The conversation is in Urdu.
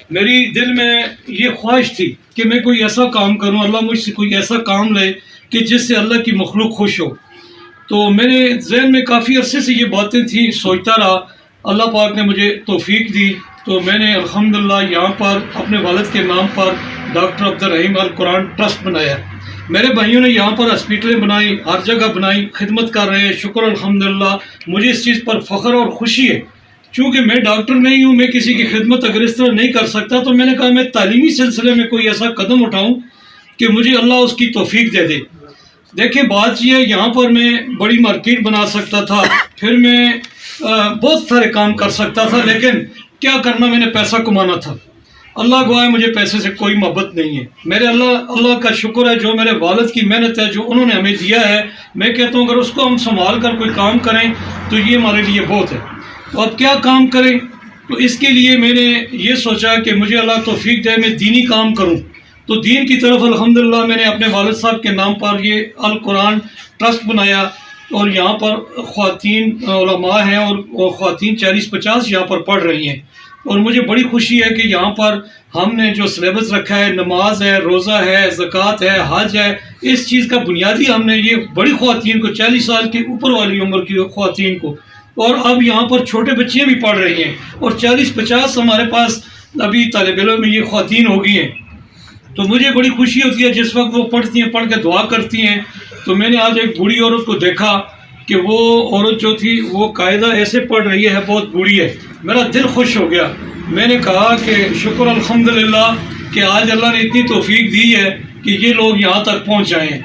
میری دل میں یہ خواہش تھی کہ میں کوئی ایسا کام کروں، اللہ مجھ سے کوئی ایسا کام لے کہ جس سے اللہ کی مخلوق خوش ہو۔ تو میرے ذہن میں کافی عرصے سے یہ باتیں تھیں، سوچتا رہا، اللہ پاک نے مجھے توفیق دی تو میں نے الحمدللہ یہاں پر اپنے والد کے نام پر ڈاکٹر عبدالرحیم القرآن ٹرسٹ بنایا۔ میرے بھائیوں نے یہاں پر ہاسپٹلیں بنائی، ہر جگہ بنائی، خدمت کر رہے ہیں، شکر الحمدللہ۔ مجھے اس چیز پر فخر اور خوشی ہے، چونکہ میں ڈاکٹر نہیں ہوں، میں کسی کی خدمت اگر اس طرح نہیں کر سکتا تو میں نے کہا میں تعلیمی سلسلے میں کوئی ایسا قدم اٹھاؤں کہ مجھے اللہ اس کی توفیق دے دے۔ دیکھیں بات یہ ہے، یہاں پر میں بڑی مارکیٹ بنا سکتا تھا، پھر میں بہت سارے کام کر سکتا تھا، لیکن کیا کرنا، میں نے پیسہ کمانا تھا۔ اللہ گواہ ہے مجھے پیسے سے کوئی محبت نہیں ہے، میرے اللہ کا شکر ہے جو میرے والد کی محنت ہے، جو انہوں نے ہمیں دیا ہے۔ میں کہتا ہوں اگر اس کو ہم سنبھال کر کوئی کام کریں تو یہ ہمارے لیے بہت ہے۔ تو اب کیا کام کریں؟ تو اس کے لیے میں نے یہ سوچا کہ مجھے اللہ توفیق دے میں دینی کام کروں، تو دین کی طرف الحمدللہ میں نے اپنے والد صاحب کے نام پر یہ القرآن ٹرسٹ بنایا، اور یہاں پر خواتین علماء ہیں اور خواتین 40-50 یہاں پر پڑھ رہی ہیں، اور مجھے بڑی خوشی ہے کہ یہاں پر ہم نے جو سلیبس رکھا ہے، نماز ہے، روزہ ہے، زکوٰۃ ہے، حج ہے، اس چیز کا بنیادی ہم نے یہ بڑی خواتین کو 40 سال کے اوپر والی عمر کی خواتین کو، اور اب یہاں پر چھوٹے بچیاں بھی پڑھ رہی ہیں، اور 40-50 ہمارے پاس ابھی طالب علم میں یہ خواتین ہو گئی ہیں۔ تو مجھے بڑی خوشی ہوتی ہے جس وقت وہ پڑھتی ہیں، پڑھ کے دعا کرتی ہیں۔ تو میں نے آج ایک بوڑھی عورت کو دیکھا کہ وہ عورت جو تھی وہ قاعدہ ایسے پڑھ رہی ہے، بہت بوڑھی ہے، میرا دل خوش ہو گیا۔ میں نے کہا کہ شکر الحمدللہ کہ آج اللہ نے اتنی توفیق دی ہے کہ یہ لوگ یہاں تک پہنچ جائیں ہیں۔